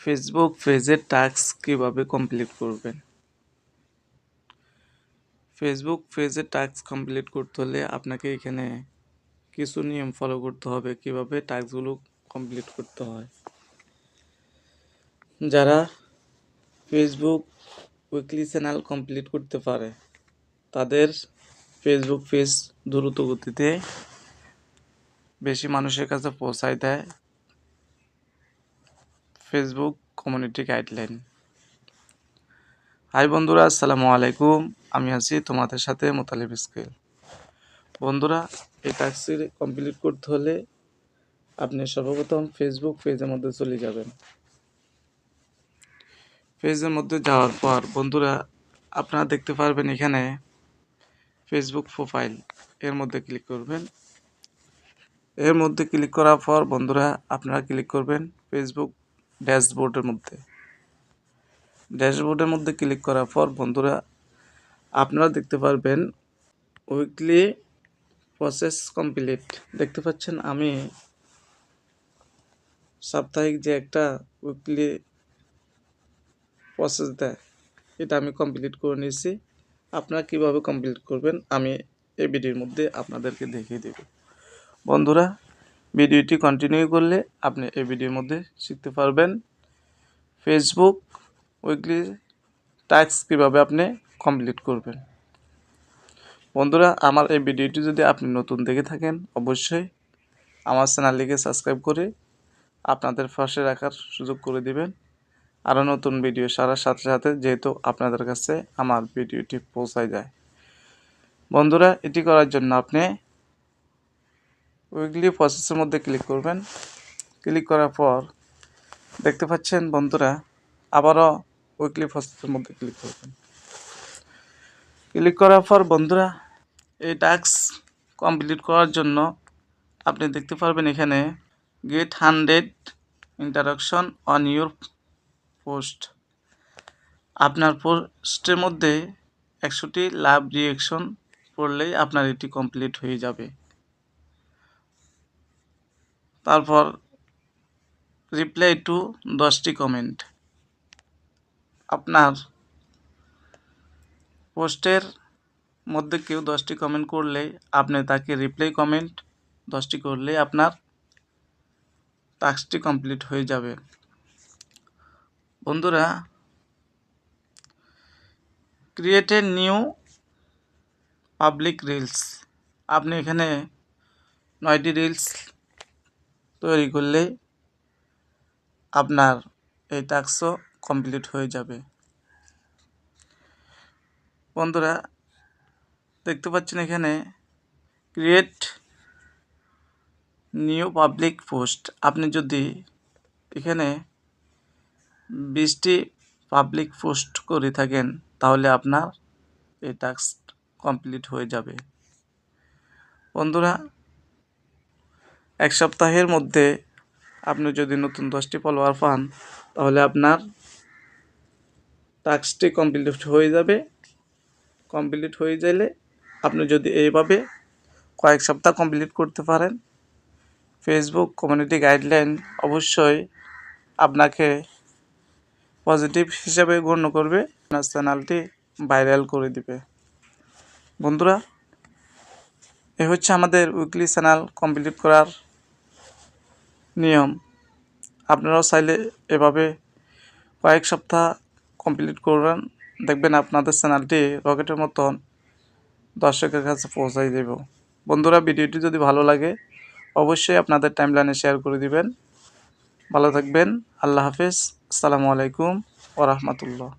Facebook পেজের task কিভাবে complete করবেন? ফেসবুক পেজের টাস্ক কমপ্লিট করতে হলে আপনাকে এখানে কিছু নিয়ম ফলো করতে হবে কিভাবে টাস্কগুলো কমপ্লিট করতে হয়। যারা ফেসবুক উইকলি চ্যানেল কমপ্লিট করতে পারে তাদের ফেসবুক পেজ দ্রুত গতিতে বেশি মানুষের কাছে পৌঁছায় দেয় ফেসবুক কমিউনিটি গাইডলাইন। হাই বন্ধুরা, আসসালামু আলাইকুম। আমি আছি তোমাদের সাথে মোতালিব স্কেল। বন্ধুরা, এই টাস্কটি কমপ্লিট করতে হলে আপনি সর্বপ্রথম ফেসবুক পেজের মধ্যে চলে যাবেন। পেজের মধ্যে যাওয়ার পর বন্ধুরা আপনারা দেখতে পারবেন এখানে ফেসবুক প্রোফাইল, এর মধ্যে ক্লিক করবেন। এর মধ্যে ক্লিক করার পর বন্ধুরা আপনারা ক্লিক করবেন ফেসবুক ড্যাশবোর্ডের মধ্যে। ড্যাশবোর্ডের মধ্যে ক্লিক করার পর বন্ধুরা আপনারা দেখতে পারবেন উইকলি প্রসেস কমপ্লিট। দেখতে পাচ্ছেন আমি সাপ্তাহিক যে একটা উইকলি প্রসেস দেয় এটা আমি কমপ্লিট করে নিয়েছি। আপনারা কিভাবে কমপ্লিট করবেন আমি এই ভিডিওর মধ্যে আপনাদেরকে দেখিয়ে দেব। বন্ধুরা, ভিডিওটি কন্টিনিউ করলে আপনি এই ভিডিওর মধ্যে শিখতে পারবেন ফেসবুক উইকলি টাস্ক কিভাবে আপনি কমপ্লিট করবেন। বন্ধুরা, আমার এই ভিডিওটি যদি আপনি নতুন দেখে থাকেন অবশ্যই আমার চ্যানেলটিকে সাবস্ক্রাইব করে আপনাদের পাশে রাখার সুযোগ করে দিবেন। আরও নতুন ভিডিও সারার সাথে সাথে যেহেতু আপনাদের কাছে আমার ভিডিওটি পৌঁছায় যায়। বন্ধুরা, এটি করার জন্য আপনি উইকলি প্রসেসের মধ্যে ক্লিক করবেন। ক্লিক করার পর দেখতে পাচ্ছেন বন্ধুরা আবারও উইকলি প্রসেসের মধ্যে ক্লিক করবেন। ক্লিক করার পর বন্ধুরা এই টাস্ক কমপ্লিট করার জন্য আপনি দেখতে পারবেন এখানে get 100 interaction on your post. আপনার পোস্টের মধ্যে 100টি লাভ রিঅ্যাকশন পড়লেই আপনার এটি কমপ্লিট হয়ে যাবে। তারপর রিপ্লাই টু 10টি কমেন্ট। আপনার পোস্টের মধ্যে কেউ 10টি কমেন্ট করলে আপনি তাকে রিপ্লাই কমেন্ট 10টি করলে আপনার টাস্কটি কমপ্লিট হয়ে যাবে। বন্ধুরা, create a new public reels. আপনি এখানে 9টি রিলস তৈরি করলে আপনার এই টাস্কও কমপ্লিট হয়ে যাবে। বন্ধুরা দেখতে পাচ্ছেন এখানে ক্রিয়েট নিউ পাবলিক পোস্ট। আপনি যদি এখানে 20টি পাবলিক পোস্ট করে থাকেন তাহলে আপনার এই টাস্ক কমপ্লিট হয়ে যাবে। বন্ধুরা, এক সপ্তাহের মধ্যে আপনি যদি নতুন 10টি ফলোয়ার পান তাহলে আপনার টাস্কটি কমপ্লিট হয়ে যাবে। কমপ্লিট হয়ে গেলে আপনি যদি এইভাবে কয়েক সপ্তাহ কমপ্লিট করতে পারেন ফেসবুক কমিউনিটি গাইডলাইন অবশ্যই আপনাকে পজিটিভ হিসাবে গণ্য করবে, আপনার চ্যানেলটি ভাইরাল করে দিবে। বন্ধুরা, এ হচ্ছে আমাদের উইকলি চ্যানেল কমপ্লিট করার নিয়ম। আপনারাও চাইলে এভাবে কয়েক সপ্তাহ কমপ্লিট করবেন, দেখবেন আপনাদের চ্যানেলটি রকেটের মতন দর্শকের কাছে পৌঁছাই দেব। বন্ধুরা, ভিডিওটি যদি ভালো লাগে অবশ্যই আপনাদের টাইমলাইনে শেয়ার করে দিবেন। ভালো থাকবেন। আল্লাহ হাফেজ। আসসালামু আলাইকুম ওয়া রাহমাতুল্লাহ।